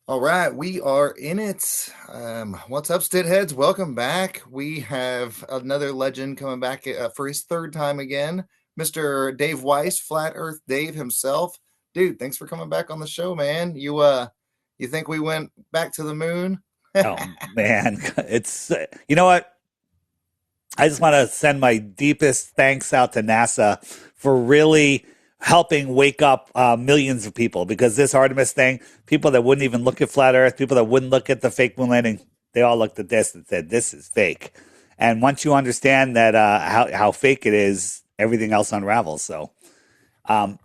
All right, we are in it. What's up, Stitt-Heads? Welcome back. We have another legend coming back for his third time again, Mr. Dave Weiss, Flat Earth Dave himself. Dude, thanks for coming back on the show, man. You think we went back to the moon? Oh man, it's you know what? I just want to send my deepest thanks out to NASA for really helping wake up millions of people because this Artemis thing, people that wouldn't even look at flat Earth, people that wouldn't look at the fake moon landing, they all looked at this and said, "This is fake." And once you understand that how fake it is, everything else unravels. So um,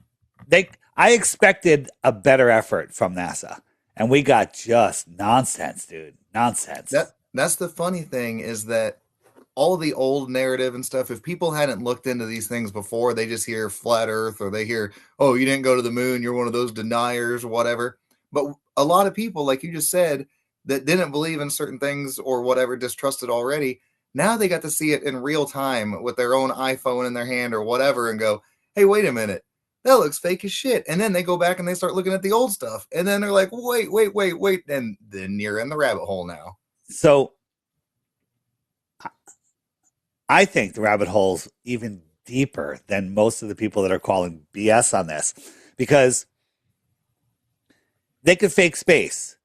I expected a better effort from NASA, and we got just nonsense, dude, That nonsense. that's the funny thing is that all the old narrative and stuff, if people hadn't looked into these things before, they just hear flat earth or they hear, oh, you didn't go to the moon, you're one of those deniers or whatever. But a lot of people, like you just said, that didn't believe in certain things or whatever, distrusted already, now they got to see it in real time with their own iPhone in their hand or whatever and go, hey, wait a minute. That looks fake as shit. And then they go back and they start looking at the old stuff. And then they're like, wait. And then you're in the rabbit hole now. So I think the rabbit hole's even deeper than most of the people that are calling BS on this because they could fake space.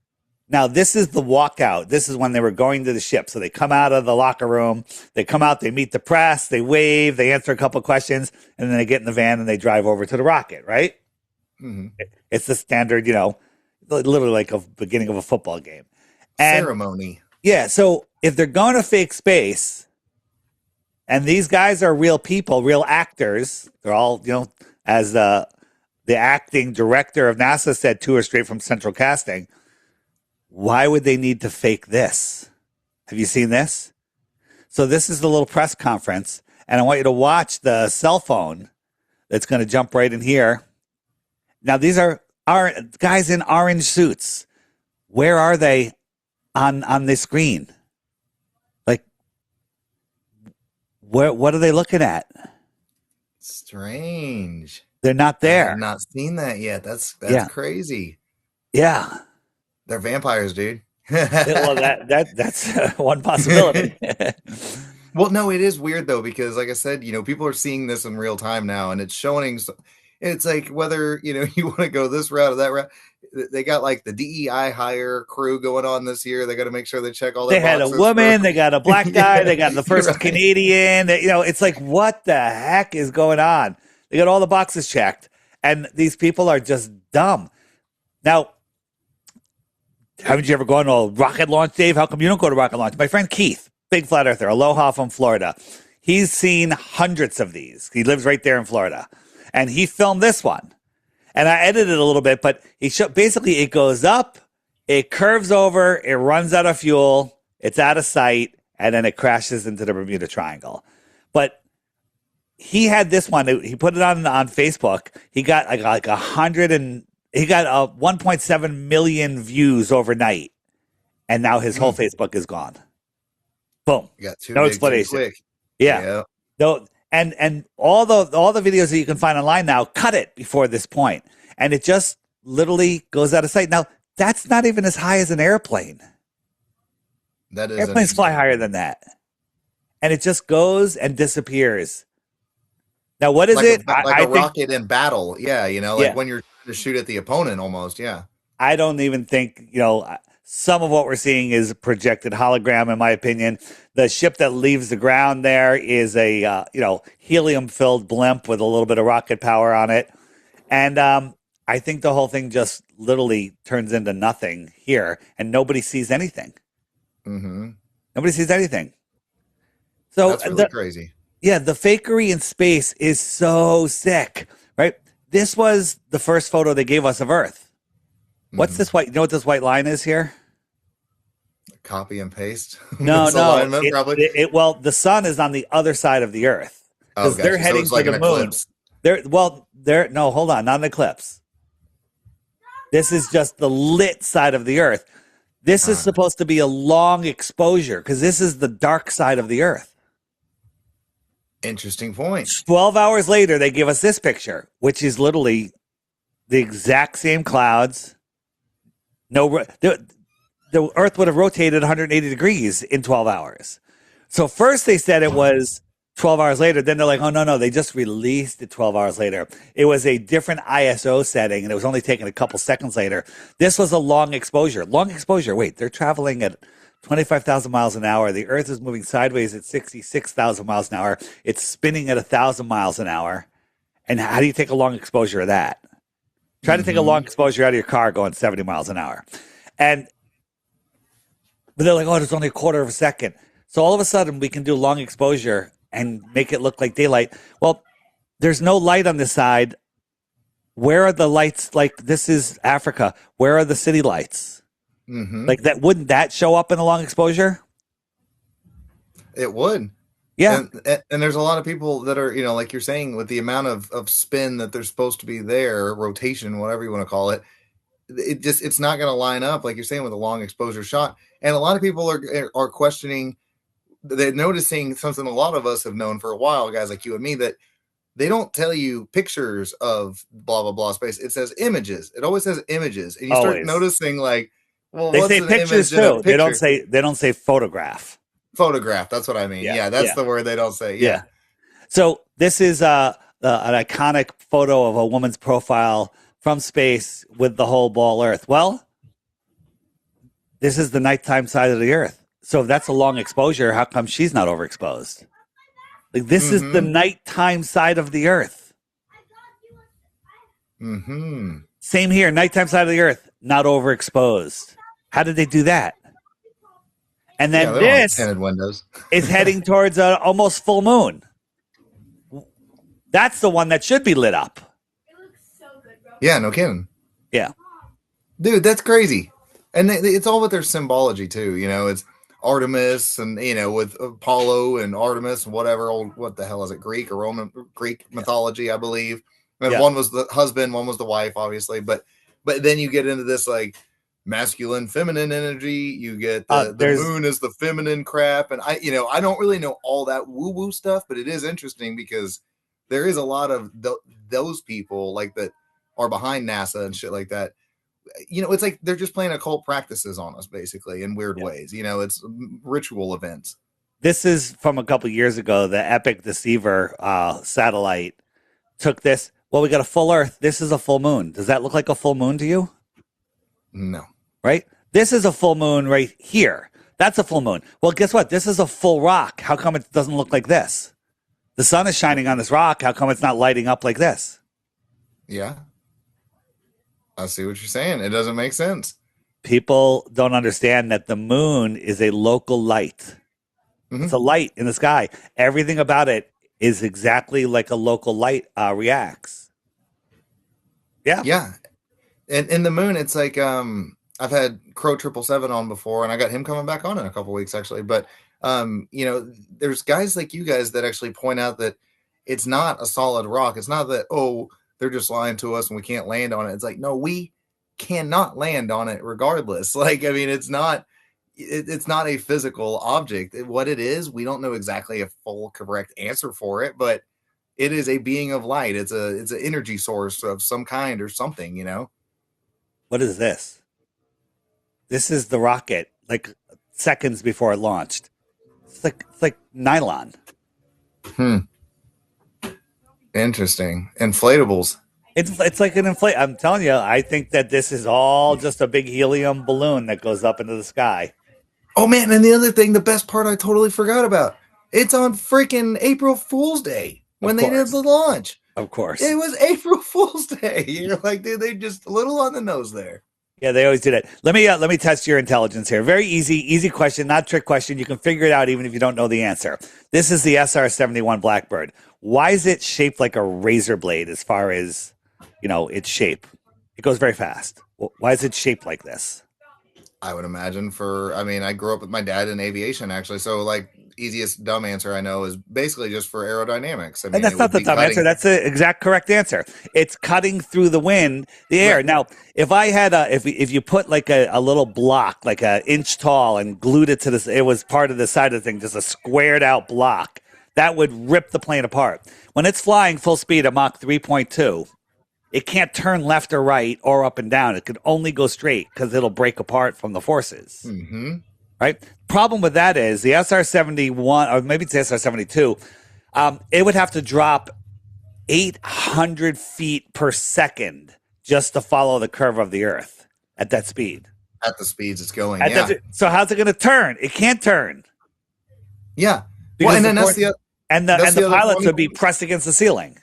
Now, this is the walkout. This is when they were going to the ship. So they come out of the locker room, they come out, they meet the press, they wave, they answer a couple of questions, and then they get in the van and they drive over to the rocket, right? Mm-hmm. It's the standard, literally like a beginning of a football game. And Ceremony. yeah, so if they're going to fake space, and these guys are real people, real actors. They're all, as the acting director of NASA said to her straight from Central Casting, why would they need to fake this? Have you seen this? So this is the little press conference, and I want you to watch the cell phone that's going to jump right in here. Now these are guys in orange suits. Where are they on the screen? Like, what are they looking at? Strange. They're not I have there. not seen that yet. That's Yeah. crazy. Yeah. They're vampires, dude. Well, that's one possibility. Well, no, it is weird though because, like I said, people are seeing this in real time now, and it's showing. It's like whether you want to go this route or that route. They got like the DEI hire crew going on this year. They got to make sure they check all their They had a boxes for. woman, they got a black guy, Yeah, they got the you're first right. Canadian. It's like, what the heck is going on? They got all the boxes checked, and these people are just dumb. Now, haven't you ever gone to a rocket launch, Dave? How come you don't go to rocket launch? My friend Keith, big flat earther, aloha from Florida. He's seen hundreds of these. He lives right there in Florida. And he filmed this one. And I edited a little bit, but basically it goes up, it curves over, it runs out of fuel, it's out of sight, and then it crashes into the Bermuda Triangle. But he had this one. He put it on Facebook. He got like 100 and he got 1.7 million views overnight, and now his whole Mm, Facebook is gone. Boom, you got too no big too explanation. quick. Yeah, Yeah. no, and all the videos that you can find online now cut it before this point, and it just literally goes out of sight. Now that's not even as high as an airplane. That is Airplanes fly interesting. higher than that, and it just goes and disappears. Now what is Like a it? like I a think rocket in battle. Yeah, like yeah. when you're trying to shoot at the opponent almost. Yeah. I don't even think, some of what we're seeing is a projected hologram, in my opinion. The ship that leaves the ground there is a, helium filled blimp with a little bit of rocket power on it. And I think the whole thing just literally turns into nothing here, and nobody sees anything. Mm-hmm. Nobody sees anything. So, That's really crazy. the fakery in space is so sick, right? This was the first photo they gave us of Earth. What's Mm-hmm. this white? You know what this white line is here? Copy and paste No, no. misalignment, probably. Well, the sun is on the other side of the Earth Oh, because they're gotcha. So heading it's to like the an moon. eclipse. No, hold on, not an eclipse. This is just the lit side of the Earth. This is Ah, supposed to be a long exposure because this is the dark side of the Earth. interesting point. 12 hours later, they give us this picture, which is literally the exact same clouds, The Earth would have rotated 180 degrees in 12 hours. So first they said it was 12 hours later. Then they're like, oh, no, they just released it 12 hours later. It was a different ISO setting, and it was only taken a couple seconds later. This was a long exposure. Long exposure. Wait, they're traveling at 25,000 miles an hour. The Earth is moving sideways at 66,000 miles an hour. It's spinning at 1,000 miles an hour. And how do you take a long exposure of that? Try to take a long exposure out of your car going 70 miles an hour. But they're like, oh, it's only a quarter of a second. So all of a sudden we can do long exposure and make it look like daylight. Well, there's no light on this side. Where are the lights? Like, this is Africa. Where are the city lights? Like, that wouldn't that show up in a long exposure? It would. Yeah. And there's a lot of people that are, like you're saying, with the amount of spin that they're supposed to be there, rotation, whatever you want to call it, it's not going to line up, like you're saying, with a long exposure shot. And a lot of people are questioning, they're noticing something a lot of us have known for a while, guys like you and me, that they don't tell you pictures of blah, blah, blah space. It says images. It always says images. And you start noticing, like, well, they what's say an pictures image in a too. picture? They don't say photograph. Photograph. That's what I mean. Yeah, that's the word they don't say. Yeah. So this is an iconic photo of a woman's profile from space with the whole ball Earth. Well, this is the nighttime side of the Earth. So if that's a long exposure, how come she's not overexposed? Like, this is the nighttime side of the Earth. Same here, nighttime side of the Earth, not overexposed. How did they do that? And then this tinted windows. is heading towards an almost full moon. That's the one that should be lit up. It looks so good, bro. Yeah, no kidding. Yeah. Dude, that's crazy. And it's all with their symbology too. It's Artemis and, with Apollo and Artemis and whatever. What the hell is it? Greek or Roman, Greek mythology, I believe. And one was the husband, one was the wife, obviously. But then you get into this, like, masculine, feminine energy. You get the moon is the feminine crap. And I don't really know all that woo-woo stuff, but it is interesting because there is a lot of those people, like, that are behind NASA and shit like that. It's like they're just playing occult practices on us, basically, in weird ways. It's ritual events. This is from a couple years ago. The Epic Deceiver satellite took this. Well, we got a full Earth. This is a full moon. Does that look like a full moon to you? No. Right? This is a full moon right here. That's a full moon. Well, guess what? This is a full rock. How come it doesn't look like this? The sun is shining on this rock. How come it's not lighting up like this? Yeah. I see what you're saying. It doesn't make sense. People don't understand that the moon is a local light. It's a light in the sky. Everything about it is exactly like a local light reacts. Yeah. Yeah. And in the moon, it's like, I've had Crow 777 on before, and I got him coming back on in a couple weeks, actually. But, there's guys like you guys that actually point out that it's not a solid rock. It's not that, oh, they're just lying to us and we can't land on it. It's like, no, we cannot land on it regardless. Like, I mean, it's not a physical object. What it is, we don't know exactly a full correct answer for it, but it is a being of light. It's an energy source of some kind or something, What is this? This is the rocket, like seconds before it launched. It's like nylon. Interesting. Inflatables. It's like an inflate. I'm telling you, I think that this is all just a big helium balloon that goes up into the sky. Oh man, and the other thing, the best part I totally forgot about. It's on freaking April Fool's Day when they did the launch. Of course. It was April Fool's Day. You're like, dude, they just a little on the nose there. Yeah, they always do that. Let me test your intelligence here. Very easy question, not trick question. You can figure it out even if you don't know the answer. This is the SR-71 Blackbird. Why is it shaped like a razor blade as far as, its shape? It goes very fast. Why is it shaped like this? I would imagine I grew up with my dad in aviation, actually. So, like, easiest dumb answer I know is basically just for aerodynamics. I mean, and that's not the dumb answer. That's the exact correct answer. It's cutting through the wind, the air. Right. Now, if I had if you put like a little block, like an inch tall, and glued it to this, it was part of the side of the thing, just a squared out block, that would rip the plane apart. When it's flying full speed at Mach 3.2, it can't turn left or right or up and down. It can only go straight because it'll break apart from the forces. Mm-hmm. Right? Problem with that is the SR-71, or maybe it's the SR-72, it would have to drop 800 feet per second just to follow the curve of the Earth at that speed. At the speeds it's going, So how's it going to turn? It can't turn. Yeah. Because Well, and then the pilots would be pressed against the ceiling.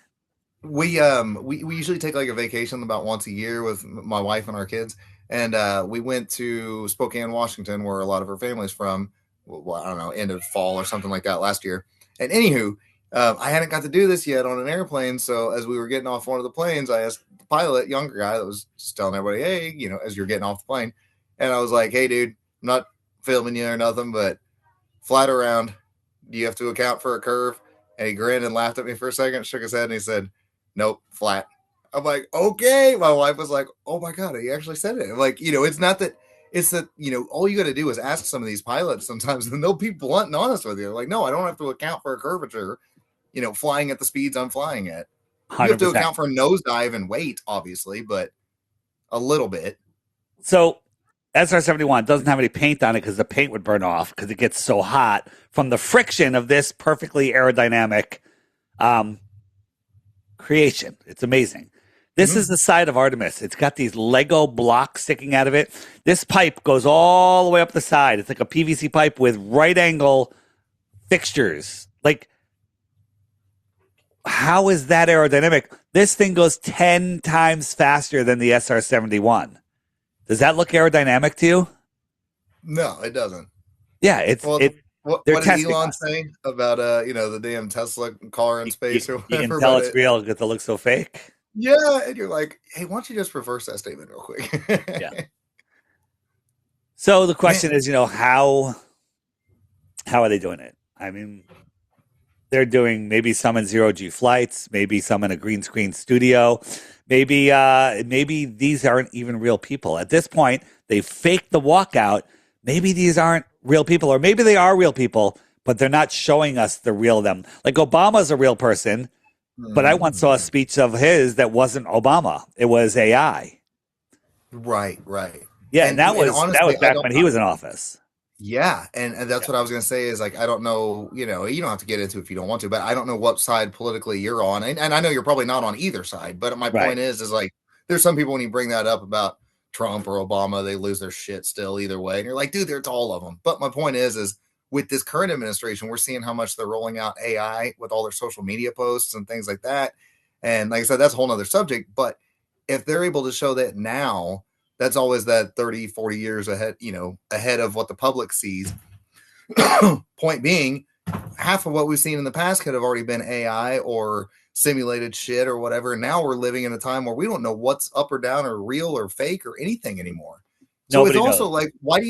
We usually take like a vacation about once a year with my wife and our kids, and we went to Spokane, Washington, where a lot of her family's from. Well, I don't know, end of fall or something like that last year. And anywho, I hadn't got to do this yet on an airplane, so as we were getting off one of the planes, I asked the pilot, younger guy, that was just telling everybody, hey, as you're getting off the plane, and I was like, hey, dude, I'm not filming you or nothing, but flat around, do you have to account for a curve? And he grinned and laughed at me for a second, shook his head, and he said, nope, flat. I'm like, okay. My wife was like, oh my God, he actually said it. I'm like, it's not that, it's that, all you got to do is ask some of these pilots sometimes, and they'll be blunt and honest with you. Like, no, I don't have to account for a curvature, flying at the speeds I'm flying at. 100%. You have to account for nosedive and weight, obviously, but a little bit. So SR-71 doesn't have any paint on it because the paint would burn off because it gets so hot from the friction of this perfectly aerodynamic creation. It's amazing. This is the side of Artemis. It's got these Lego blocks sticking out of it. This pipe goes all the way up the side. It's like a PVC pipe with right angle fixtures. Like, how is that aerodynamic? This thing goes 10 times faster than the SR-71. Does that look aerodynamic to you? No, it doesn't. Yeah, what did Elon say about the damn Tesla car in space or whatever? You can tell it's real because it looks so fake. Yeah, and you're like, hey, why don't you just reverse that statement real quick? Yeah. So the question is, how are they doing it? I mean, they're doing maybe some in zero-G flights, maybe some in a green screen studio. Maybe these aren't even real people. At this point, they faked the walkout. Maybe these aren't real people, or maybe they are real people, but they're not showing us the real them. Like Obama's a real person, but I once saw a speech of his that wasn't Obama. It was AI. Right. Yeah, and that was back when he was in office. Yeah, and that's what I was going to say is, like, I don't know, you don't have to get into it if you don't want to, but I don't know what side politically you're on. And I know you're probably not on either side, but my point is like, there's some people when you bring that up about Trump or Obama, they lose their shit still either way. And you're like, dude, it's all of them. But my point is with this current administration, we're seeing how much they're rolling out AI with all their social media posts and things like that. And like I said, that's a whole nother subject. But if they're able to show that now, that's always that 30, 40 years ahead, ahead of what the public sees. Point being, half of what we've seen in the past could have already been AI or simulated shit or whatever. Now we're living in a time where we don't know what's up or down or real or fake or anything anymore. So it's also like, why do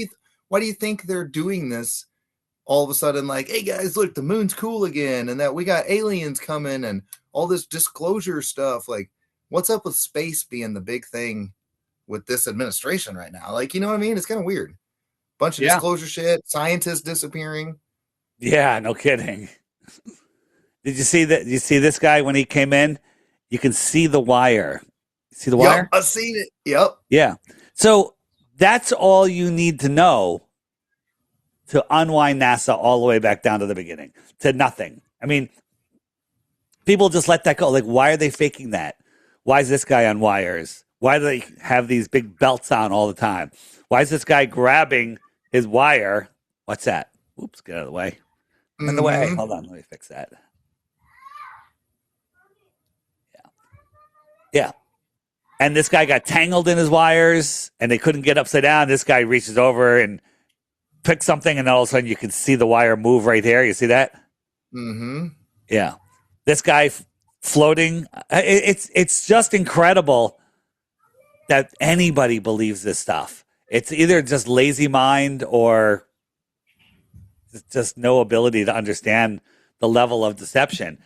you think they're doing this all of a sudden? Like, hey guys, look, the moon's cool again, and that we got aliens coming and all this disclosure stuff. Like, what's up with space being the big thing with this administration right now? Like, you know what I mean? It's kind of weird. Bunch of disclosure shit, scientists disappearing. Yeah, no kidding. Did you see that? You see this guy when he came in? You can see the wire. See the wire? I've seen it. Yep. Yeah. So that's all you need to know to unwind NASA all the way back down to the beginning, to nothing. I mean, people just let that go. Like, why are they faking that? Why is this guy on wires? Why do they have these big belts on all the time? Why is this guy grabbing his wire? What's that? Oops, get out of the way. In the way. Hold on, let me fix that. Yeah. And this guy got tangled in his wires and they couldn't get upside down. This guy reaches over and picks something, and all of a sudden you can see the wire move right here. You see that? Mm-hmm. Yeah. This guy floating. It's just incredible that anybody believes this stuff. It's either just lazy mind or just no ability to understand the level of deception.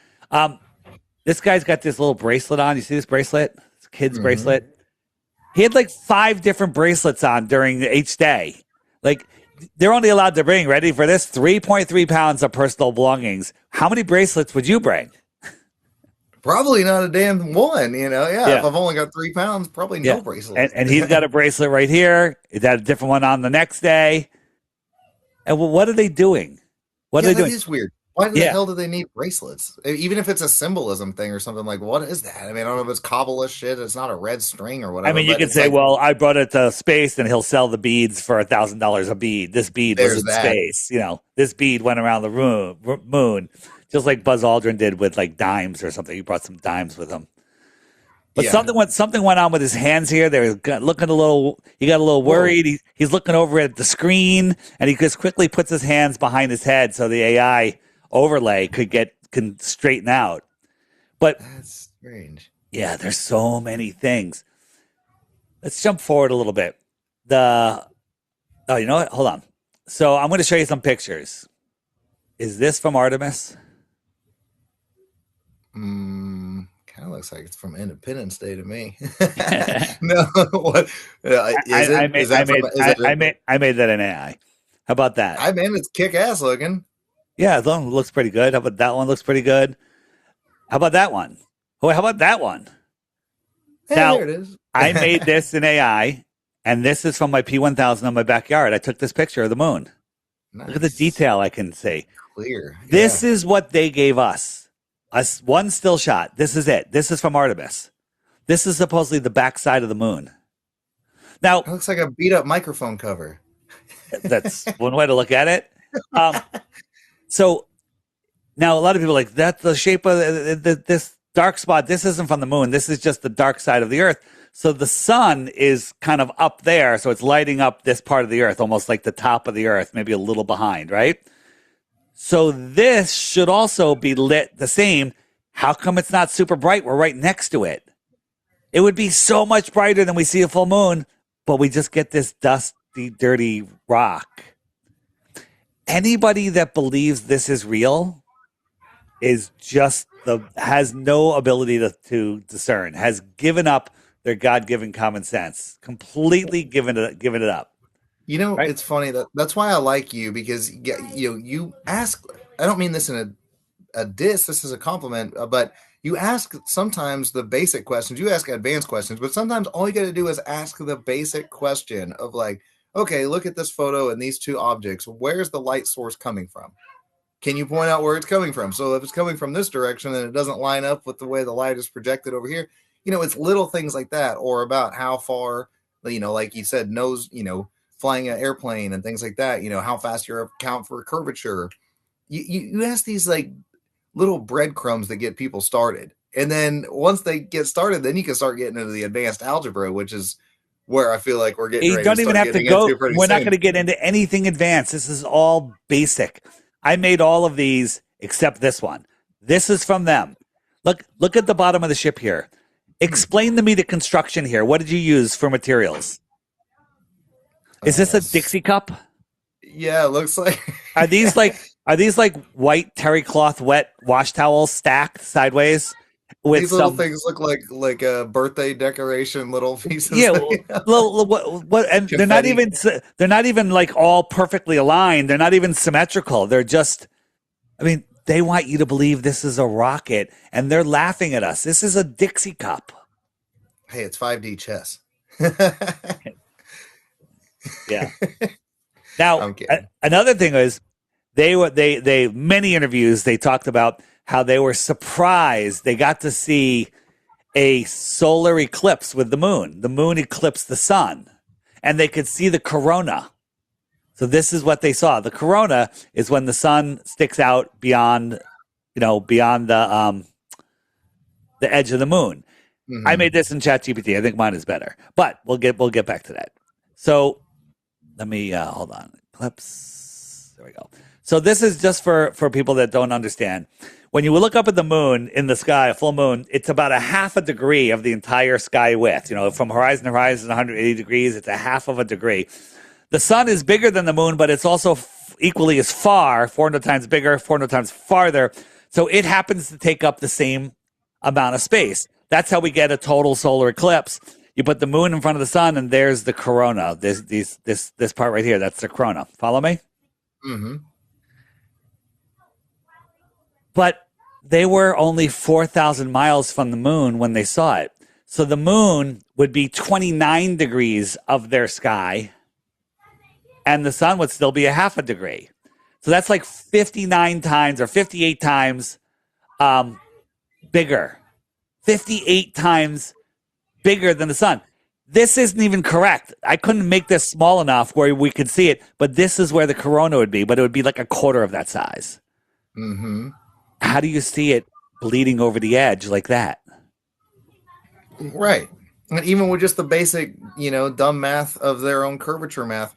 This guy's got this little bracelet on. You see this bracelet? This kid's bracelet. He had like 5 different bracelets on during each day. Like, they're only allowed to bring, ready for this, 3.3 pounds of personal belongings. How many bracelets would you bring? Probably not a damn one, Yeah, if Yeah. I've only got 3 pounds, probably Yeah. no bracelet. And he's got a bracelet right here. He's had a different one on the next day. And well, what are they doing? What are Yeah, they that doing? is weird. Why the Yeah. hell do they need bracelets? Even if it's a symbolism thing or something, like, what is that? I mean, I don't know if it's Kabbalah shit. It's not a red string or I whatever, mean, you but could it's say, like, well, I brought it to space and he'll sell the beads for $1,000 a bead. This bead was there's in that. space. This bead went around the moon, just like Buzz Aldrin did with like dimes or something. He brought some dimes with him. But Yeah. something went on with his hands here. They were looking a little. He got a little Whoa. worried. He's looking over at the screen, and he just quickly puts his hands behind his head so the AI overlay can straighten out. But That's strange. yeah, there's so many things. Let's jump forward a little bit. You know what? Hold on. So I'm going to show you some pictures. Is this from Artemis? Kind of looks like it's from Independence Day to me. No, what is I it? made Is that from? Is it? I made that in AI. How about that? I mean, it's kick ass looking. Yeah, that one looks pretty good. How about that one? Looks pretty good. How about that one? Oh, how about that one? Hey, Now, there it is. I made this in AI, and this is from my P1000 on my backyard. I took this picture of the moon. Nice. Look at the detail I can see. Clear. This is what they gave us. One still shot. This is it. This is from Artemis. This is supposedly the backside of the moon. Now, It looks like a beat up microphone cover. that's one way to look at it. So now a lot of people are like, that's the shape of this dark spot. This isn't from the moon. This is just the dark side of the earth. So the sun is kind of up there. So it's lighting up this part of the earth, almost like the top of the earth, maybe a little behind, right? So this should also be lit the same. How come it's not super bright? We're right next to it. It would be so much brighter than we see a full moon, but we just get this dusty, dirty rock. Anybody that believes this is real is has no ability to discern, has given up their God-given common sense, completely given it up. Right? It's funny that's why I like you, because you ask. I don't mean this in a diss. This is a compliment, but you ask sometimes the basic questions. You ask advanced questions, but sometimes all you got to do is ask the basic question of like, okay, look at this photo and these two objects. Where's the light source coming from? Can you point out where it's coming from? So if it's coming from this direction and it doesn't line up with the way the light is projected over here, it's little things like that, or about how far, like you said, flying an airplane and things like that, how fast you account for curvature. You ask these like little breadcrumbs that get people started. And then once they get started, then you can start getting into the advanced algebra, which is where I feel like we're getting You ready don't to even start have to getting go. into pretty We're not soon. going to get into anything advanced. This is all basic. I made all of these except this one. This is from them. Look at the bottom of the ship here. Explain to me the construction here. What did you use for materials? Is this a Dixie cup? Yeah, it looks like. Are these like white terry cloth wet wash towels stacked sideways with These little some things look like a birthday decoration, little pieces. yeah, what and Confetti. they're not even like all perfectly aligned. They're not even symmetrical. They're just I mean, they want you to believe this is a rocket and they're laughing at us. This is a Dixie cup. Hey, it's 5D chess. Yeah. Now, I'm kidding. another thing is they many interviews they talked about how they were surprised they got to see a solar eclipse with the moon. The moon eclipsed the sun, and they could see the corona. So this is what they saw. The corona is when the sun sticks out beyond the edge of the moon. Mm-hmm. I made this in ChatGPT. I think mine is better, but we'll get back to that. So let me hold on. Eclipse. There we go. So this is just for people that don't understand. When you look up at the moon in the sky, a full moon, it's about a half a degree of the entire sky width. From horizon to horizon, 180 degrees. It's a half of a degree. The sun is bigger than the moon, but it's also equally as far, 400 times bigger, 400 times farther. So it happens to take up the same amount of space. That's how we get a total solar eclipse. You put the moon in front of the sun, and there's the corona. This part right here, that's the corona. Follow me? Mm-hmm. But they were only 4,000 miles from the moon when they saw it. So the moon would be 29 degrees of their sky, and the sun would still be a half a degree. So that's like 59 times or 58 times bigger. 58 times bigger than the sun. This isn't even correct. I couldn't make this small enough where we could see it, but this is where the corona would be, but it would be like a quarter of that size. Mm-hmm. How do you see it bleeding over the edge like that? Right. And even with just the basic, dumb math of their own curvature math,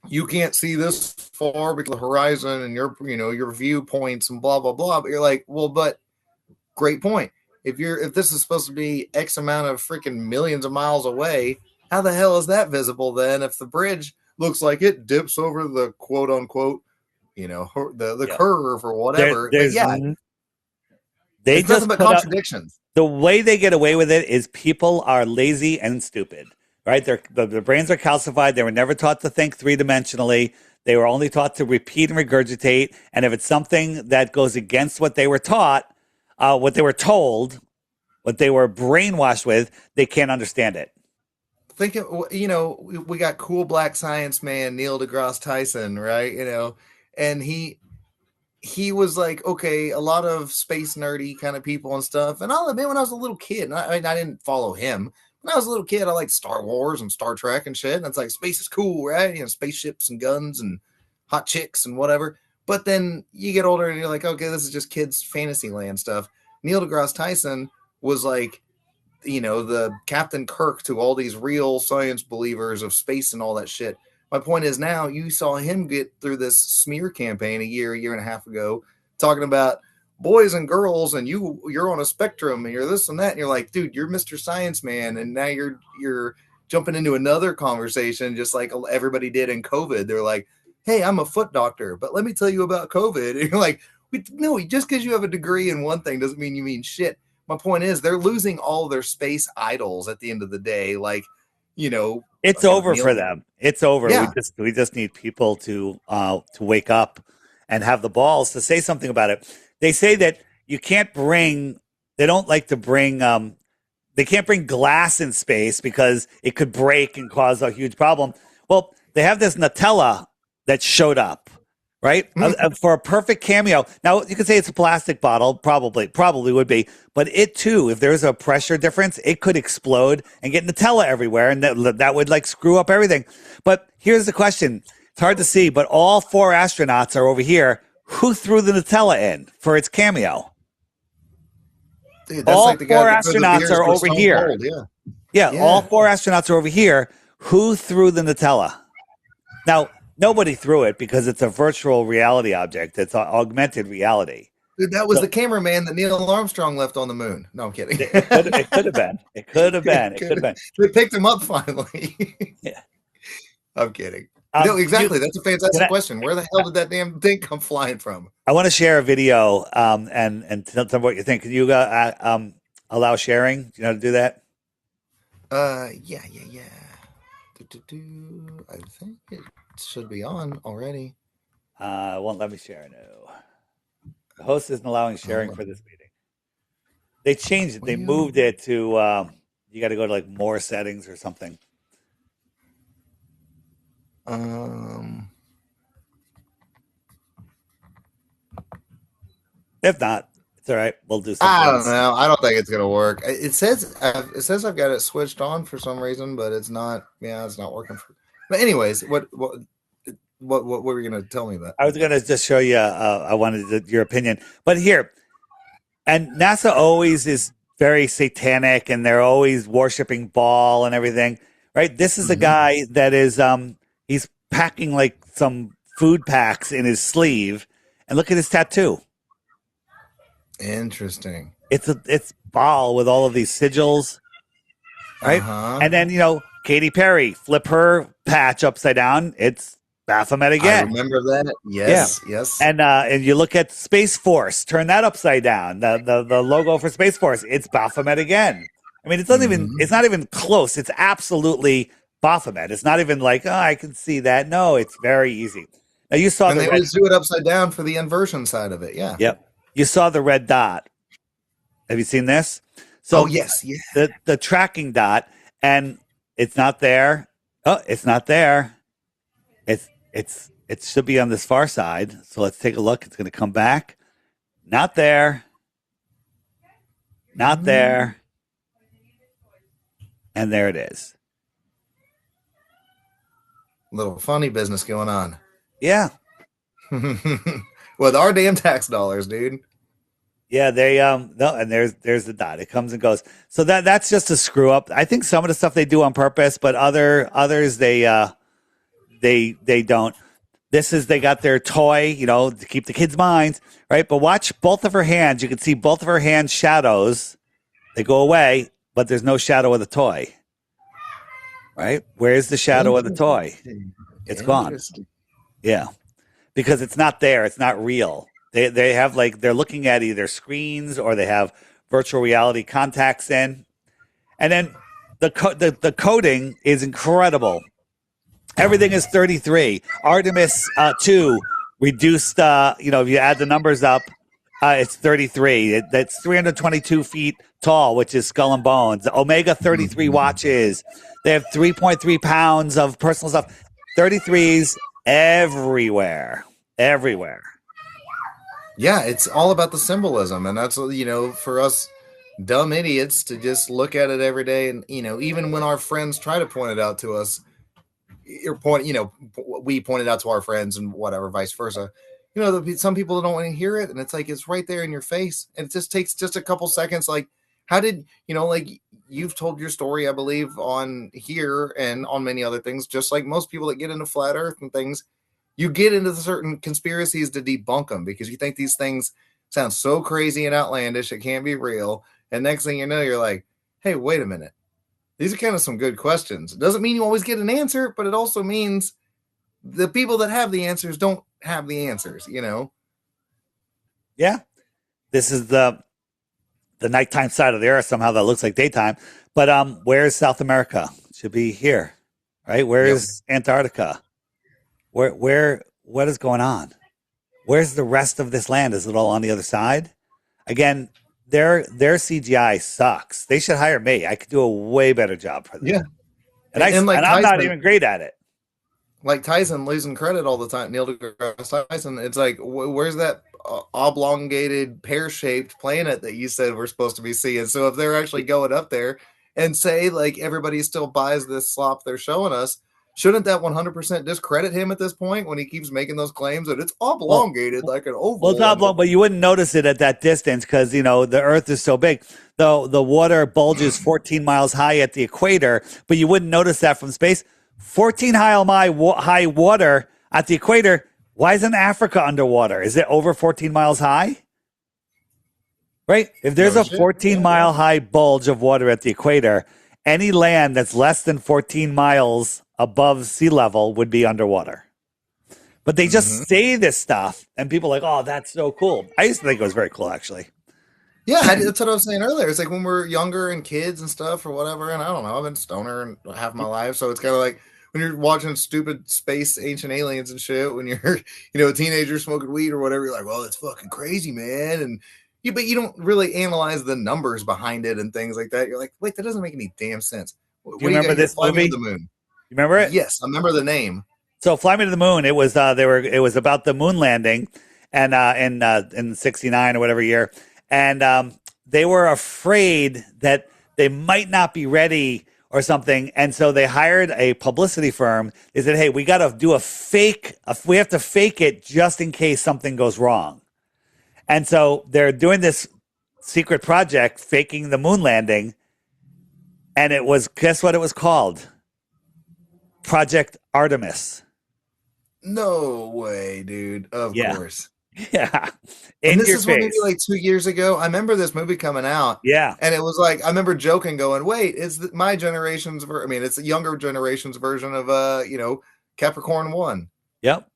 you can't see this far because of the horizon and your viewpoints and blah, blah, blah. But you're like, well, but great point. If this is supposed to be X amount of freaking millions of miles away, how the hell is that visible then? If the bridge looks like it dips over the quote unquote, the curve or whatever. They it's just nothing but contradictions. The way they get away with it is people are lazy and stupid, right? Their brains are calcified. They were never taught to think three-dimensionally. They were only taught to repeat and regurgitate. And if it's something that goes against what they were taught, what they were told, what they were brainwashed with, they can't understand it. Think of, we got cool black science man Neil deGrasse Tyson, right? And he was like, okay, a lot of space nerdy kind of people and stuff. And I'll admit, when I was a little kid, and I didn't follow him. When I was a little kid, I liked Star Wars and Star Trek and shit. And it's like, space is cool, right? Spaceships and guns and hot chicks and whatever. But then you get older and you're like, okay, this is just kids' fantasy land stuff. Neil deGrasse Tyson was like, the Captain Kirk to all these real science believers of space and all that shit. My point is, now you saw him get through this smear campaign a year and a half ago, talking about boys and girls, and you're on a spectrum, and you're this and that, and you're like, dude, you're Mr. Science Man, and now you're jumping into another conversation, just like everybody did in COVID. They're like, hey, I'm a foot doctor, but let me tell you about COVID. And you're like, no, just because you have a degree in one thing doesn't mean you mean shit. My point is, they're losing all their space idols at the end of the day, like. It's over for them. It's over. Yeah. We just need people to wake up and have the balls to say something about it. They say that you can't bring. They don't like to bring. They can't bring glass in space because it could break and cause a huge problem. Well, they have this Nutella that showed up, right? For a perfect cameo. Now, you could say it's a plastic bottle, probably would be, but it too, if there's a pressure difference, it could explode and get Nutella everywhere, and that would like screw up everything. But here's the question. It's hard to see, but all 4 astronauts are over here. Who threw the Nutella in for its cameo? Dude, that's all like the 4 guy astronauts are over here. Cold, yeah, all 4 astronauts are over here. Who threw the Nutella? Now, nobody threw it because it's a virtual reality object. It's augmented reality. Dude, that was the cameraman that Neil Armstrong left on the moon. No, I'm kidding. It could have been. It could have been. They picked him up finally. Yeah. I'm kidding. No, exactly. That's a fantastic question. Where the hell did that damn thing come flying from? I want to share a video and tell me what you think. Can you allow sharing? Do you know how to do that? Yeah. I think it should be on already. It won't let me share. No. The host isn't allowing sharing for this meeting. They changed it. They moved it to, you got to go to like more settings or something. If not, it's all right. We'll do something. I don't know. I don't think it's gonna work. It says I've got it switched on for some reason, but it's not. Yeah, it's not working. But anyways, what were you gonna tell me about? I was gonna just show you. I wanted your opinion, but here, and NASA always is very satanic, and they're always worshiping Baal and everything, right? This is a guy that is he's packing like some food packs in his sleeve, and look at his tattoo. Interesting. It's Baal with all of these sigils, right? And then Katy Perry, flip her patch upside down. It's Baphomet again. I remember that. Yes, yeah. Yes. And you look at Space Force, turn that upside down. The logo for Space Force, it's Baphomet again. I mean, it's not even close. It's absolutely Baphomet. It's not even like, oh, I can see that. No, it's very easy. Now you saw and they always do it upside down for the inversion side of it. Yeah. you saw the red dot. Have you seen this? Oh So yes, yeah. the tracking dot, and it's not there. Oh, it's not there. It should be on this far side. So let's take a look. It's going to come back. Not there. Not there. And there it is. Little funny business going on. Yeah. With our damn tax dollars, dude. Yeah, they no, and there's the dot. It comes and goes. So that's just a screw up. I think some of the stuff they do on purpose, but others they don't. This is they got their toy, to keep the kids' minds, right? But watch both of her hands. You can see both of her hands shadows. They go away, but there's no shadow of the toy. Right? Where's the shadow of the toy? It's gone. Yeah. Because it's not there. It's not real. They have they're looking at either screens or they have virtual reality contacts in. And then the coding is incredible. Everything is 33. Artemis 2 reduced, if you add the numbers up, it's 33. That's 322 feet tall, which is skull and bones. Omega 33 watches. They have 3.3 pounds of personal stuff. 33s everywhere. Everywhere. Yeah, it's all about the symbolism. And that's, for us dumb idiots to just look at it every day. And, even when our friends try to point it out to us, we pointed out to our friends and whatever, vice versa. Some people don't want to hear it, and it's like it's right there in your face, and it just takes just a couple seconds. Like, how did you've told your story, I believe, on here and on many other things. Just like most people that get into flat Earth and things, you get into certain conspiracies to debunk them because you think these things sound so crazy and outlandish it can't be real, and next thing you know, you're like, hey, wait a minute. These are kind of some good questions. It doesn't mean you always get an answer, but it also means the people that have the answers don't have the answers, Yeah. This is the nighttime side of the earth. Somehow that looks like daytime. But where's South America? It should be here, right? Where's Antarctica? What is going on? Where's the rest of this land? Is it all on the other side? Again, their CGI sucks. They should hire me. I could do a way better job for them. Yeah. And I'm not even great at it. Like Tyson losing credit all the time. Neil deGrasse Tyson. It's like, where's that oblongated, pear-shaped planet that you said we're supposed to be seeing? So if they're actually going up there and say, everybody still buys this slop they're showing us, shouldn't that 100% discredit him at this point when he keeps making those claims that it's oblongated like an oval? Well, it's oblong, but you wouldn't notice it at that distance because, the Earth is so big. Though the water bulges 14 miles high at the equator, but you wouldn't notice that from space. 14 high water at the equator. Why isn't Africa underwater? Is it over 14 miles high? Right? If there's a 14-mile high bulge of water at the equator, any land that's less than 14 miles above sea level would be underwater. But they just say this stuff, and people are like, oh, that's so cool. I used to think it was very cool, actually. Yeah, that's what I was saying earlier. It's like when we're younger and kids and stuff or whatever, and I don't know, I've been a stoner and half my life, so it's kind of like when you're watching stupid space ancient aliens and shit, when you're, a teenager smoking weed or whatever, you're like, well, it's fucking crazy, man. But you don't really analyze the numbers behind it and things like that. You're like, wait, that doesn't make any damn sense. Do you remember this movie? The Moon. You remember it? Yes, I remember the name. So Fly Me to the Moon, it was about the moon landing and in 69 or whatever year. And they were afraid that they might not be ready or something. And so they hired a publicity firm. They said, hey, we got to do we have to fake it just in case something goes wrong. And so they're doing this secret project, faking the moon landing. And guess what it was called? Project Artemis. No way, dude. Of course. Yeah. And this is what, maybe like 2 years ago. I remember this movie coming out. Yeah. And it was like, I remember joking, going, wait, it's my generation's it's a younger generation's version of Capricorn 1. Yep.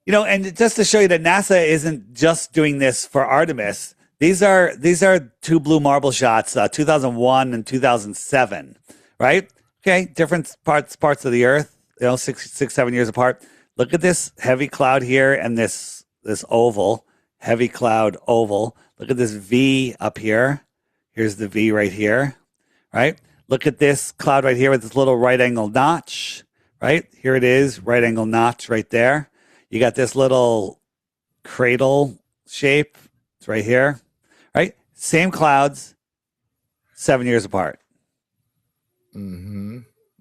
And just to show you that NASA isn't just doing this for Artemis, these are two blue marble shots, 2001 and 2007, right? Okay, different parts of the Earth, 6, 7 years apart. Look at this heavy cloud here and this oval. heavy cloud oval. Look at this V up here. Here's the V right here, right? Look at this cloud right here with this little right angle notch, right? Here it is, right angle notch right there. You got this little cradle shape. It's right here, right? Same clouds, 7 years apart. Mm-hmm.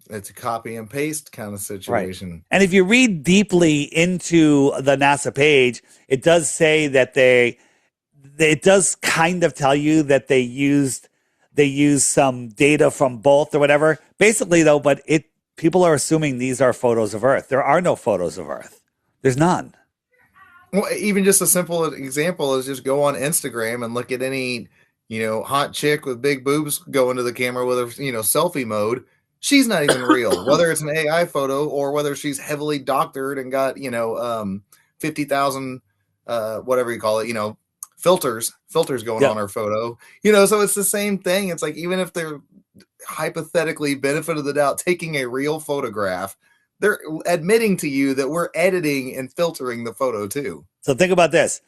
It's a copy and paste kind of situation. Right. And if you read deeply into the NASA page, it does say that it does kind of tell you that they used some data from both or whatever. Basically though, but people are assuming these are photos of Earth. There are no photos of Earth. There's none. Well, even just a simple example is just go on Instagram and look at any, hot chick with big boobs go into the camera with her, selfie mode. She's not even real, whether it's an AI photo or whether she's heavily doctored and got, 50,000, whatever you call it, filters going on her photo, so it's the same thing. It's like, even if they're hypothetically benefit of the doubt, taking a real photograph, they're admitting to you that we're editing and filtering the photo too. So think about this.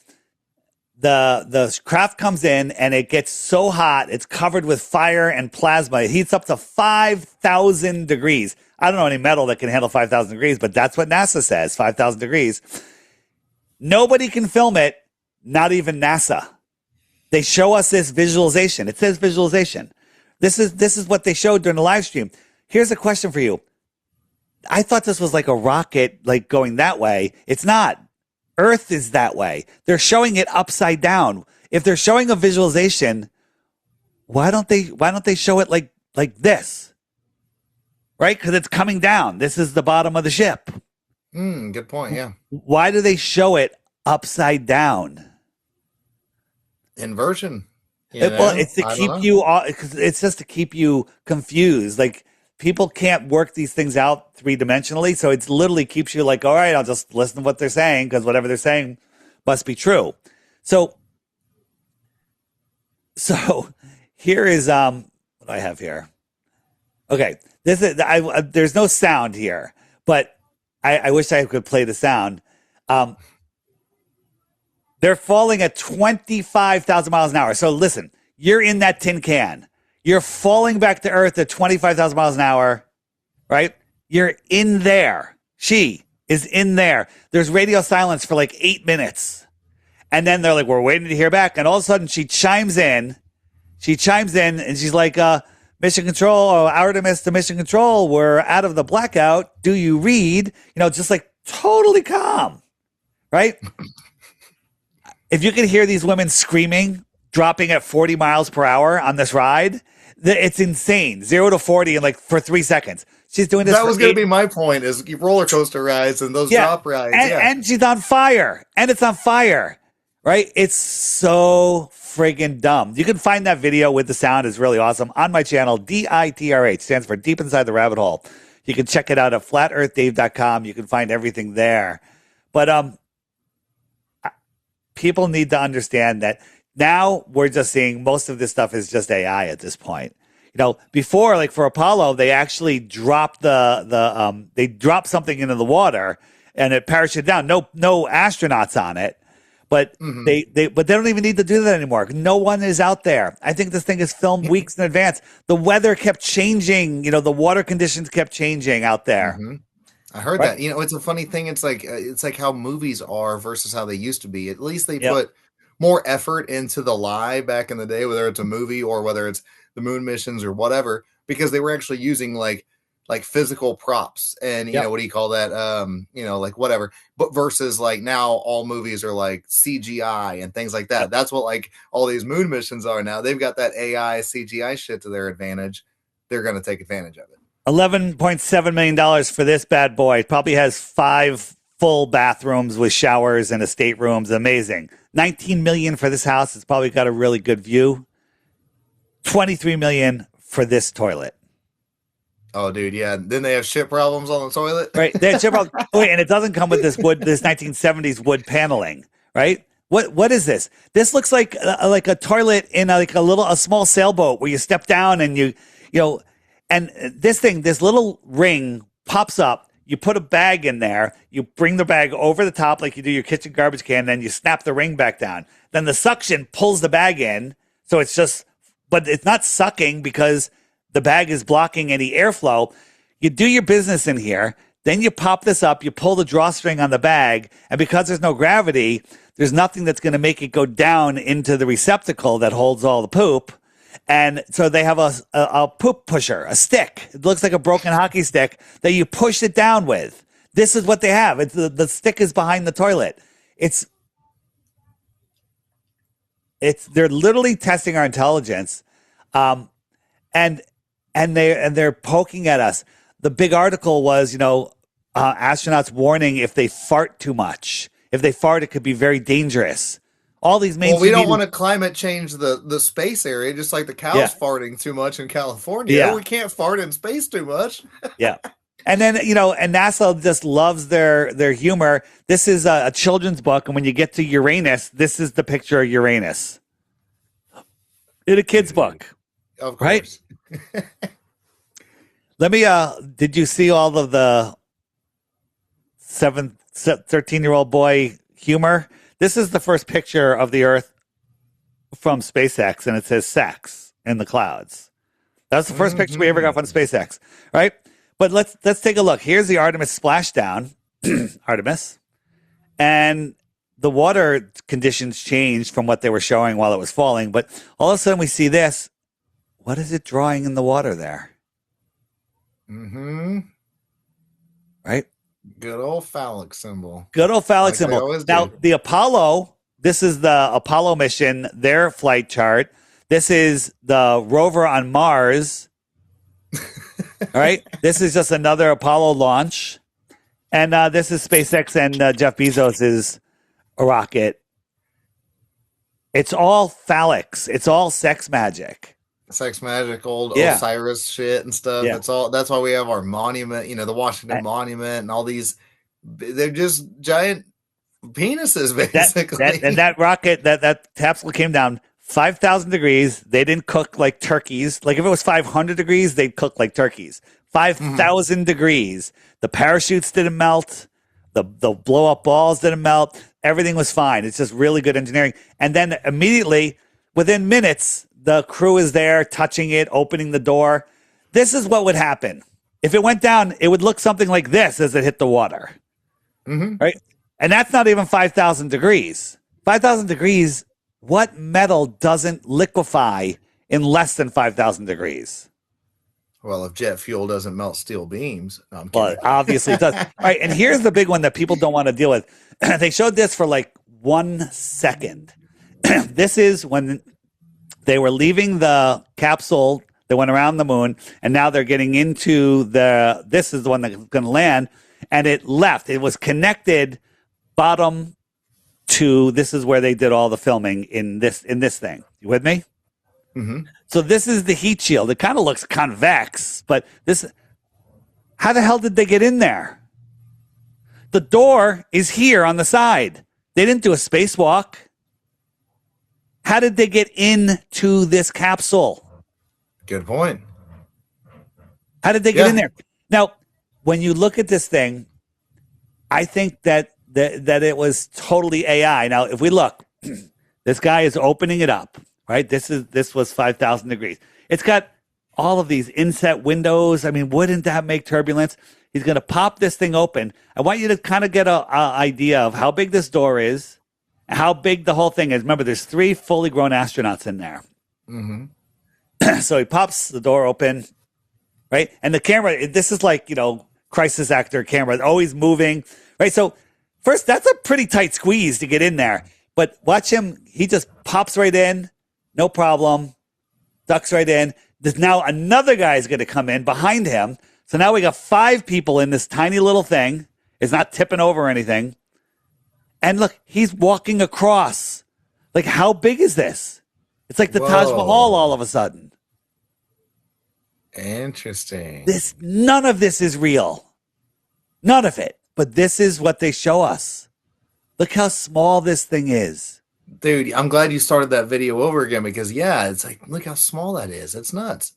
The craft comes in and it gets so hot, it's covered with fire and plasma. It heats up to 5,000 degrees. I don't know any metal that can handle 5,000 degrees, but that's what NASA says, 5,000 degrees. Nobody can film it, not even NASA. They show us this visualization. It says visualization. This is what they showed during the live stream. Here's a question for you. I thought this was like a rocket, like going that way. It's not. Earth is that way. They're showing it upside down. If they're showing a visualization, why don't they show it like this? Right? Because it's coming down. This is the bottom of the ship. Good point. Yeah. Why do they show it upside down? Inversion. Well, it's to keep you. It's just to keep you confused. Like, people can't work these things out three-dimensionally, so it's literally keeps you like, all right, I'll just listen to what they're saying because whatever they're saying must be true. So here is what I have here. Okay, this is there's no sound here, but I wish I could play the sound. They're falling at 25,000 miles an hour. So listen, you're in that tin can. You're falling back to Earth at 25,000 miles an hour, right? You're in there. She is in there. There's radio silence for like 8 minutes. And then they're like, we're waiting to hear back. And all of a sudden she chimes in. And she's like, mission control, Artemis to mission control. We're out of the blackout. Do you read? Just like totally calm, right? If you could hear these women screaming, dropping at 40 miles per hour on this ride, it's insane. 0 to 40 in like for 3 seconds. She's doing this. That was going to be my point: is roller coaster rides and those drop rides. And she's on fire, and it's on fire, right? It's so friggin' dumb. You can find that video with the sound. It's really awesome on my channel. DITRH stands for Deep Inside the Rabbit Hole. You can check it out at flatearthdave.com. You can find everything there. But people need to understand that. Now we're just seeing most of this stuff is just AI at this point. Before, like for Apollo, they actually dropped they dropped something into the water and it parachuted down. No astronauts on it, but they don't even need to do that anymore. No one is out there. I think this thing is filmed weeks in advance. The weather kept changing. The water conditions kept changing out there. I heard that. It's a funny thing. It's like how movies are versus how they used to be. At least they put more effort into the lie back in the day, whether it's a movie or whether it's the moon missions or whatever, because they were actually using like physical props and what do you call that? Like whatever. But versus like now all movies are like CGI and things like that. That's what like all these moon missions are now. They've got that AI CGI shit to their advantage. They're going to take advantage of it. $11.7 million for this bad boy. It probably has 5 full bathrooms with showers and estate rooms. Amazing. $19 million for this house. It's probably got a really good view. $23 million for this toilet. Oh, dude, yeah. Then they have shit problems on the toilet, right? They have shit problems. Oh, wait, and it doesn't come with this 1970s wood paneling, right? What is this? This looks like a toilet in a small sailboat where you step down and and this little ring pops up. You put a bag in there, you bring the bag over the top like you do your kitchen garbage can, then you snap the ring back down. Then the suction pulls the bag in, so it's just, but it's not sucking because the bag is blocking any airflow. You do your business in here, then you pop this up, you pull the drawstring on the bag, and because there's no gravity, there's nothing that's going to make it go down into the receptacle that holds all the poop. And so they have a poop pusher, a stick. It looks like a broken hockey stick that you push it down with. This is what they have. It's the stick is behind the toilet. They're literally testing our intelligence, and they're poking at us. The big article was, astronauts warning if they fart too much. If they fart, it could be very dangerous. All these Well, we don't want to climate change the space area, just like the cows farting too much in California. Yeah. We can't fart in space too much. Yeah. And then, and NASA just loves their humor. This is a children's book. And when you get to Uranus, this is the picture of Uranus in a kid's book. Of course. Right? Let me, did you see all of the 13-year-old boy humor? This is the first picture of the Earth from SpaceX, and it says sex in the clouds. That's the first picture we ever got from SpaceX, right? But let's take a look. Here's the Artemis splashdown, Artemis, and the water conditions changed from what they were showing while it was falling. But all of a sudden we see this. What is it drawing in the water there? Mm-hmm. Right? Good old phallic symbol. Good old phallic symbol. Now, the Apollo, this is the Apollo mission, their flight chart. This is the rover on Mars. All right. This is just another Apollo launch. And this is SpaceX and Jeff Bezos' rocket. It's all phallics. It's all sex magic. Sex magic, old Osiris shit and stuff. Yeah. That's why we have our monument, the Washington Monument and all these. They're just giant penises, basically. That rocket, that capsule came down 5,000 degrees. They didn't cook like turkeys. Like if it was 500 degrees, they'd cook like turkeys. 5,000 degrees. The parachutes didn't melt. The blow up balls didn't melt. Everything was fine. It's just really good engineering. And then immediately, within minutes, the crew is there touching it, opening the door. This is what would happen. If it went down, it would look something like this as it hit the water. Right? And that's not even 5,000 degrees. 5,000 degrees, what metal doesn't liquefy in less than 5,000 degrees? Well, if jet fuel doesn't melt steel beams. No, I'm kidding. Well, obviously it does. All right, and here's the big one that people don't want to deal with. They showed this for like 1 second. This is when they were leaving the capsule. They went around the moon, and now they're getting into this is the one that's going to land, and it left. It was connected bottom to, this is where they did all the filming in this thing. You with me? Mm-hmm. So this is the heat shield. It kind of looks convex, but how the hell did they get in there? The door is here on the side. They didn't do a spacewalk. How did they get into this capsule? Good point. How did they get in there? Now, when you look at this thing, I think that it was totally AI. Now, if we look, this guy is opening it up, right? This was 5,000 degrees. It's got all of these inset windows. I mean, wouldn't that make turbulence? He's going to pop this thing open. I want you to kind of get an idea of how big this door is, how big the whole thing is. Remember, there's 3 fully grown astronauts in there. Mm-hmm. So he pops the door open, right? And the camera, this is like, crisis actor camera, always moving, right? So first, that's a pretty tight squeeze to get in there. But watch him. He just pops right in. No problem. Ducks right in. There's now another guy is going to come in behind him. So now we got 5 people in this tiny little thing. It's not tipping over or anything. And look, he's walking across. Like, how big is this? It's like the Taj Mahal all of a sudden. Interesting. None of this is real. None of it. But this is what they show us. Look how small this thing is. Dude, I'm glad you started that video over again because, it's like, look how small that is. It's nuts.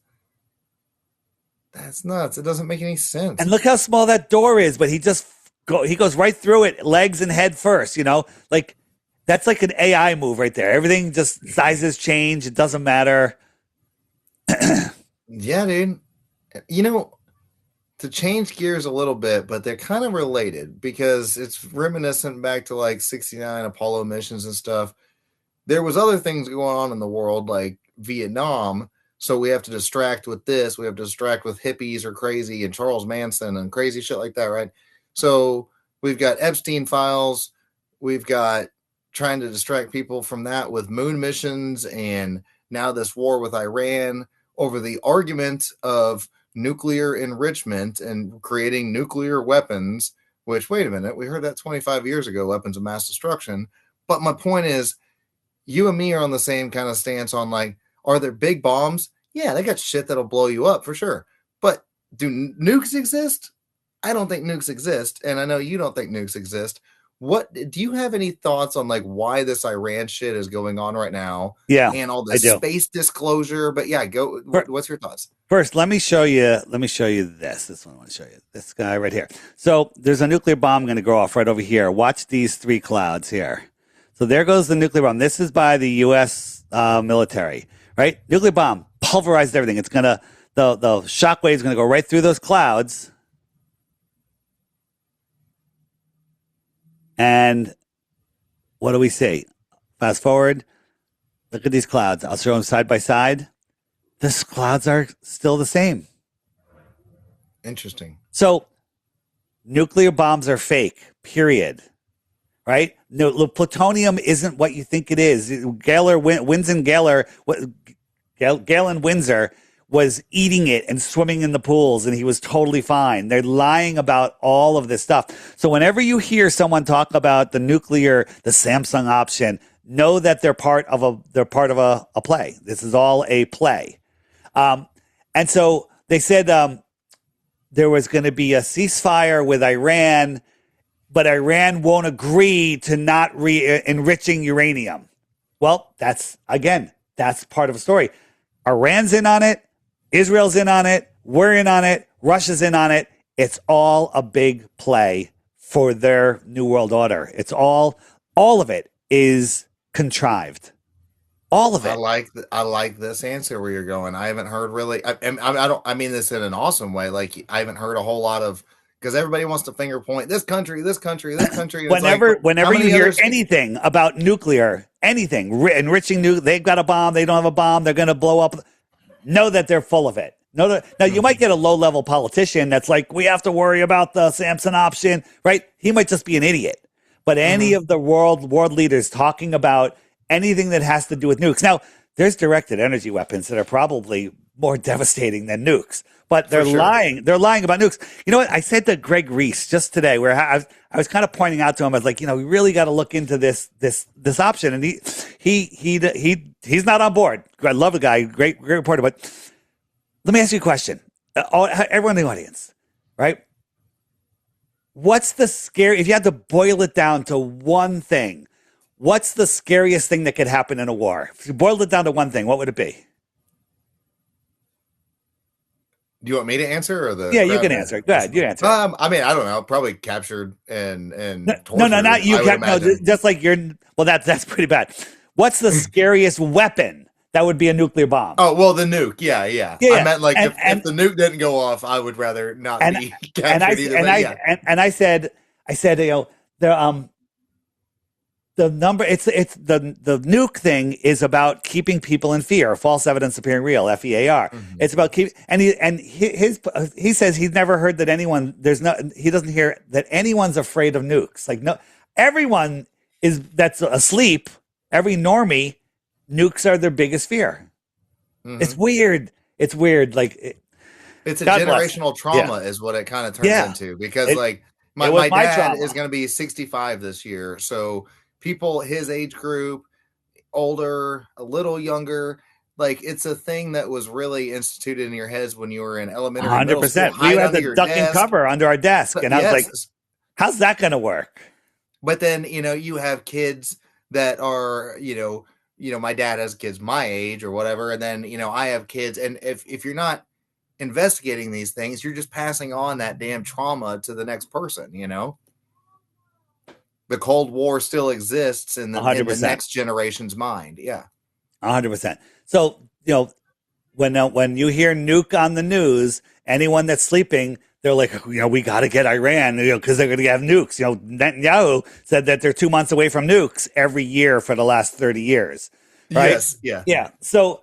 That's nuts. It doesn't make any sense. And look how small that door is, but he goes right through it, legs and head first, like that's like an AI move right there. Everything just sizes change. It doesn't matter. Yeah, dude. You know, to change gears a little bit, but they're kind of related because it's reminiscent back to like 69 Apollo missions and stuff. There was other things going on in the world like Vietnam, so we have to distract with this, we have to distract with hippies or crazy and Charles Manson and crazy shit like that, right? So we've got Epstein files, we've got trying to distract people from that with moon missions, and now this war with Iran over the argument of nuclear enrichment and creating nuclear weapons, which, wait a minute, we heard that 25 years ago, weapons of mass destruction. But my point is, you and me are on the same kind of stance on like, are there big bombs? Yeah, they got shit that'll blow you up for sure. But do nukes exist? I don't think nukes exist. And I know you don't think nukes exist. What do you have any thoughts on like why this Iran shit is going on right now Yeah, and all I this do. space disclosure? But yeah, go. What's your thoughts? First, let me show you. Let me show you this. This one I want to show you. This guy right here. So there's a nuclear bomb going to go off right over here. Watch these three clouds here. So there goes the nuclear bomb. This is by the U.S. Military, right? Nuclear bomb pulverized everything. It's gonna the shock wave is going to go right through those clouds, and what do we see? Fast forward. Look at these clouds. I'll show them side by side. The clouds are still the same. Interesting. So nuclear bombs are fake, period. Right? No, plutonium isn't what you think it is. Galen Windsor was eating it and swimming in the pools, and he was totally fine. They're lying about all of this stuff. So whenever you hear someone talk about the Samsung option, know that they're part of a play. This is all a play. And so they said there was going to be a ceasefire with Iran, but Iran won't agree to not enriching uranium. Well, that's part of a story. Iran's in on it. Israel's in on it. We're in on it. Russia's in on it. It's all a big play for their new world order. It's all of it is contrived. All of it. I like this answer where you're going. I haven't heard really. I don't. I mean this in an awesome way. Like I haven't heard a whole lot of because everybody wants to finger point this country, this country, this country. Whenever you hear anything about nuclear, anything enriching they've got a bomb. They don't have a bomb. They're going to blow up. Know that they're full of it. Now you might get a low level politician that's like, we have to worry about the Samsung option, right? He might just be an idiot. But any of the world leaders talking about anything that has to do with nukes. Now, there's directed energy weapons that are probably more devastating than nukes, but they're lying. They're lying about nukes. You know what? I said to Greg Reese just today, where I was kind of pointing out to him, I was like, we really got to look into this option, and he's not on board. I love the guy, great reporter. But let me ask you a question, everyone in the audience, right? What's the scary? If you had to boil it down to one thing, what's the scariest thing that could happen in a war? If you boiled it down to one thing, what would it be? Do you want me to answer or the? Yeah, you can answer. Go ahead, you answer. I mean, I don't know. Probably captured and no, not you. No, just like you're. Well, that's pretty bad. What's the scariest weapon that would be a nuclear bomb? Oh well, the nuke. Yeah. I meant like if the nuke didn't go off, I would rather not be captured either. And I said, the number it's the nuke thing is about keeping people in fear, false evidence appearing real, FEAR. It's about he says he's never heard that he doesn't hear that anyone's afraid of nukes. Like no, everyone that's asleep, every normie, nukes are their biggest fear. It's weird. Like it's a generational trauma is what it kind of turns into because my dad is going to be 65 this year, so people his age group, older, a little younger, like it's a thing that was really instituted in your heads when you were in elementary. 100%. We had the duck and cover under our desk, and I was like, "How's that going to work?" But then you have kids that are my dad has kids my age or whatever, and then I have kids, and if you're not investigating these things, you're just passing on that damn trauma to the next person, you know? The Cold War still exists in A the hundred percent. next generation's mind. Yeah. 100%. So, when you hear nuke on the news, anyone that's sleeping, they're like, we got to get Iran, because they're going to have nukes. Netanyahu said that they're 2 months away from nukes every year for the last 30 years, right? Yes. Yeah. Yeah. So,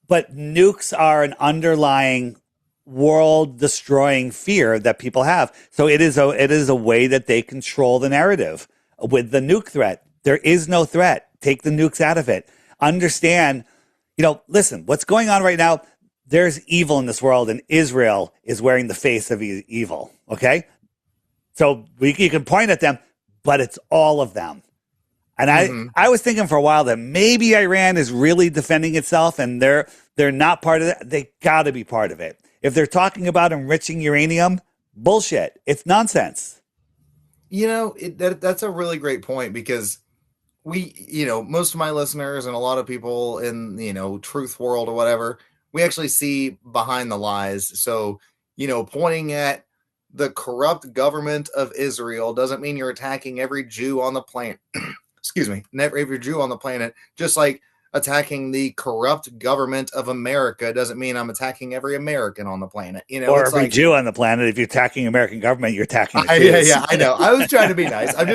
but nukes are an underlying world destroying fear that people have. So it is a way that they control the narrative with the nuke threat. There is no threat. Take the nukes out of it. Understand, listen, what's going on right now? There's evil in this world, and Israel is wearing the face of evil. Okay. So you can point at them, but it's all of them. And I, Mm-hmm. I was thinking for a while that maybe Iran is really defending itself and they're not part of it. They got to be part of it. If they're talking about enriching uranium, bullshit. It's nonsense. That's a really great point because most of my listeners and a lot of people in, truth world or whatever, we actually see behind the lies. So, pointing at the corrupt government of Israel doesn't mean you're attacking every Jew on the planet. Excuse me, every Jew on the planet, just like attacking the corrupt government of America doesn't mean I'm attacking every American on the planet. Or It's every like, Jew on the planet. If you're attacking American government, you're attacking the yeah, Jews. yeah, I know. I was trying to be nice. I'm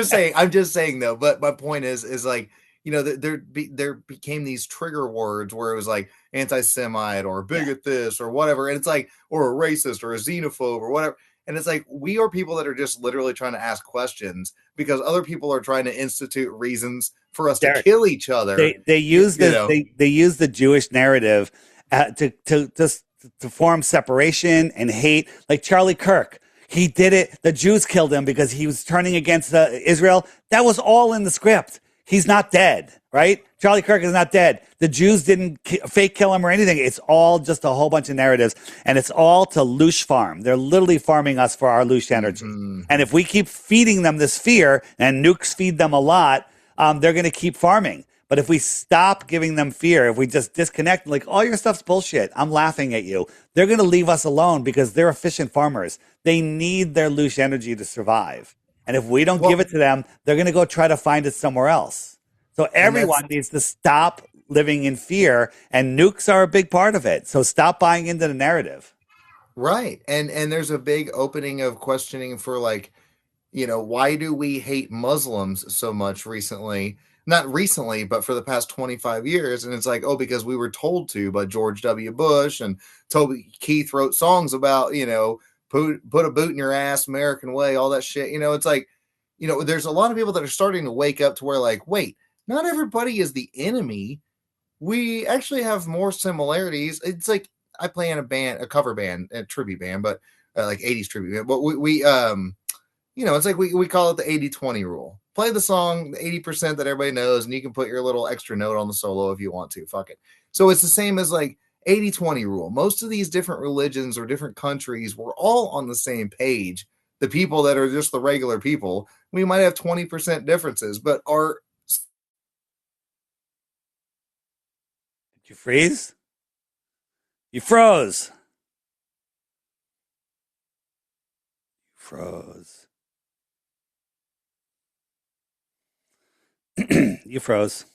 just saying though. But my point is like, there became these trigger words where it was like anti-Semite or Yeah. bigot this or whatever, and it's like, or a racist or a xenophobe or whatever. And it's like we are people that are just literally trying to ask questions because other people are trying to institute reasons for us to Derek, kill each other. they use You this know, they use the Jewish narrative to just to form separation and hate. Like Charlie Kirk, he did it. The Jews killed him because he was turning against Israel. That was all in the script. He's not dead, right? Charlie Kirk is not dead. The Jews didn't fake kill him or anything. It's all just a whole bunch of narratives, and it's all to loosh farm. They're literally farming us for our loosh energy. And mm-hmm. if we keep feeding them this fear, and nukes feed them a lot, they're going to keep farming. But if we stop giving them fear, if we just disconnect, like all your stuff's bullshit, I'm laughing at you, they're going to leave us alone because they're efficient farmers. They need their loose energy to survive. And if we don't give Well, it to them, they're going to go try to find it somewhere else. So and that's everyone needs to stop living in fear, and nukes are a big part of it. So stop buying into the narrative. right. And there's a big opening of questioning for like, why do we hate Muslims so much recently? Not recently, but for the past 25 years. And it's like, oh, because we were told to by George W. Bush, and Toby Keith wrote songs about, put a boot in your ass, American way, all that shit. It's like, there's a lot of people that are starting to wake up to where, like, wait, not everybody is the enemy. We actually have more similarities. It's like I play in a band, a cover band, a tribute band, but like 80s tribute band. But it's like we call it the 80-20 rule. Play the song, the 80% that everybody knows, and you can put your little extra note on the solo if you want to. Fuck it. So it's the same as like 80-20 rule. Most of these different religions or different countries, we're all on the same page. The people that are just the regular people, we might have 20% differences, but our Did you freeze? You froze. Froze. You froze.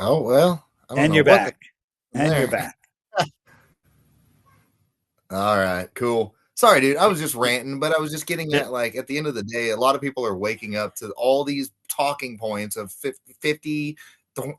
Oh well, I don't And know you're what the back. And you're there. back. All right, cool. Sorry, dude. I was just ranting, but I was just getting Yeah. at like at the end of the day, a lot of people are waking up to all these talking points of 50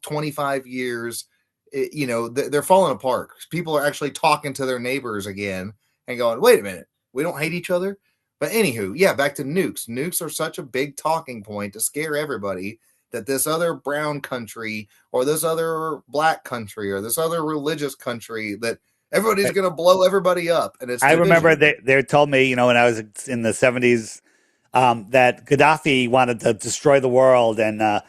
25 years. They're falling apart. People are actually talking to their neighbors again and going, wait a minute, we don't hate each other. But anywho, yeah, back to nukes. Nukes are such a big talking point to scare everybody that this other brown country or this other black country or this other religious country that everybody's going to blow everybody up, and it's I remember division. they told me, when I was in the 70s, that Gaddafi wanted to destroy the world, and that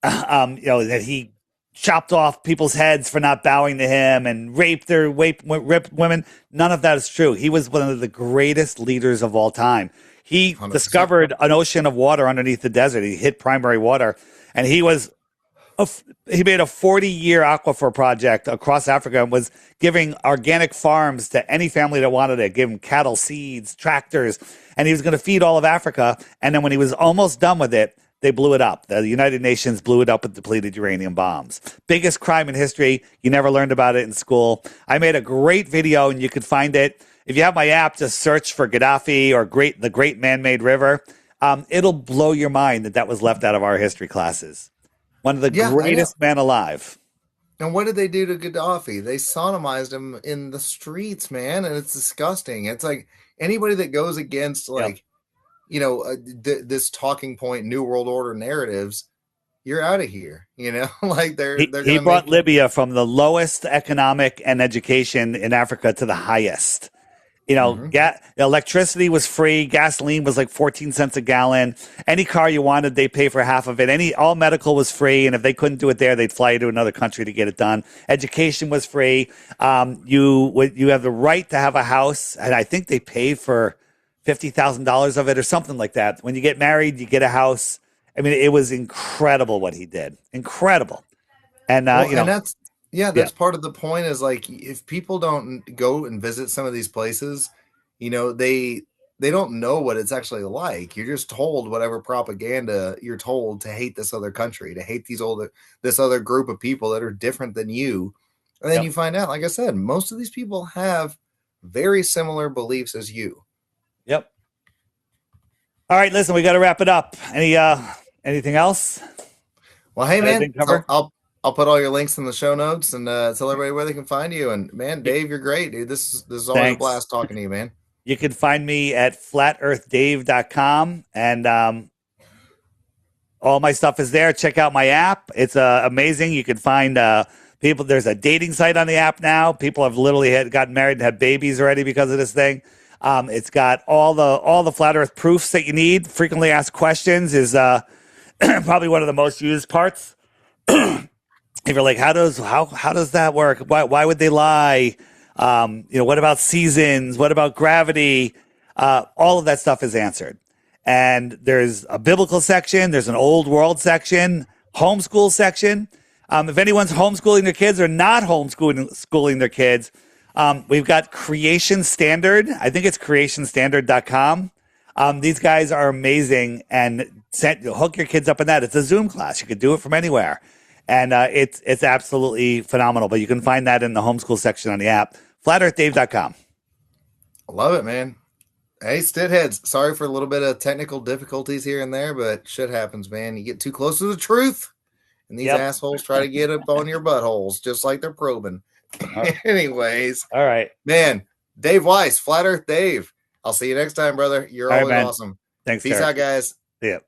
he chopped off people's heads for not bowing to him and ripped women. None of that is true. He was one of the greatest leaders of all time. He 100%. discovered an ocean of water underneath the desert. He hit primary water, and he made a 40-year aquifer project across Africa and was giving organic farms to any family that wanted it, give them cattle, seeds, tractors, and he was going to feed all of Africa. And then when he was almost done with it, they blew it up. The United Nations blew it up with depleted uranium bombs. Biggest crime in history. You never learned about it in school. I made a great video, and you can find it. If you have my app, just search for Gaddafi or the Great Man-Made River. It'll blow your mind that was left out of our history classes. One of the Yeah, I know. greatest men alive. And what did they do to Gaddafi? They sodomized him in the streets, man, and it's disgusting. It's like anybody that goes against Yep. this talking point, New World Order narratives, you're out of here. Like they're He gonna brought make you. Libya from the lowest economic and education in Africa to the highest. Hmm. Electricity was free. Gasoline was like 14 cents a gallon. Any car you wanted, they pay for half of it. All medical was free. And if they couldn't do it there, they'd fly you to another country to get it done. Education was free. You have the right to have a house. And I think they pay for $50,000 of it or something like that. When you get married, you get a house. I mean, it was incredible what he did. Incredible. And, Well, and that's yeah, yeah, that's part of the point is like if people don't go and visit some of these places, they don't know what it's actually like. You're just told whatever propaganda you're told to hate this other country, to hate this other group of people that are different than you. And then yep, you find out, like I said, most of these people have very similar beliefs as you. yep. All right, listen, we got to wrap it up. Anything else? Well, hey man, Everything covered? I'll put all your links in the show notes and tell everybody where they can find you. And man, Dave, you're great, dude. This is always a Thanks. blast talking to you, man. You can find me at flatearthdave.com, and all my stuff is there. Check out my app. It's amazing. You can find people. There's a dating site on the app now. People have literally gotten married and had babies already because of this thing. It's got all the flat Earth proofs that you need. Frequently asked questions is probably one of the most used parts. If you're like, how does that work? Why would they lie? What about seasons? What about gravity? All of that stuff is answered. And there's a biblical section. There's an old world section, homeschool section. If anyone's homeschooling their kids or not schooling their kids, we've got Creation Standard. I think it's creationstandard.com. These guys are amazing, and hook your kids up in that. It's a Zoom class. You could do it from anywhere. And it's absolutely phenomenal. But you can find that in the homeschool section on the app, flatearthdave.com. I love it, man. Hey, Stitt-Heads, sorry for a little bit of technical difficulties here and there, but shit happens, man. You get too close to the truth, and these Yep. assholes try to get up on your buttholes just like they're probing. All Anyways, right. man, Dave Weiss, Flat Earth Dave. I'll see you next time, brother. You're All right, always man. awesome. Thanks, Peace Derek. out, guys. See ya.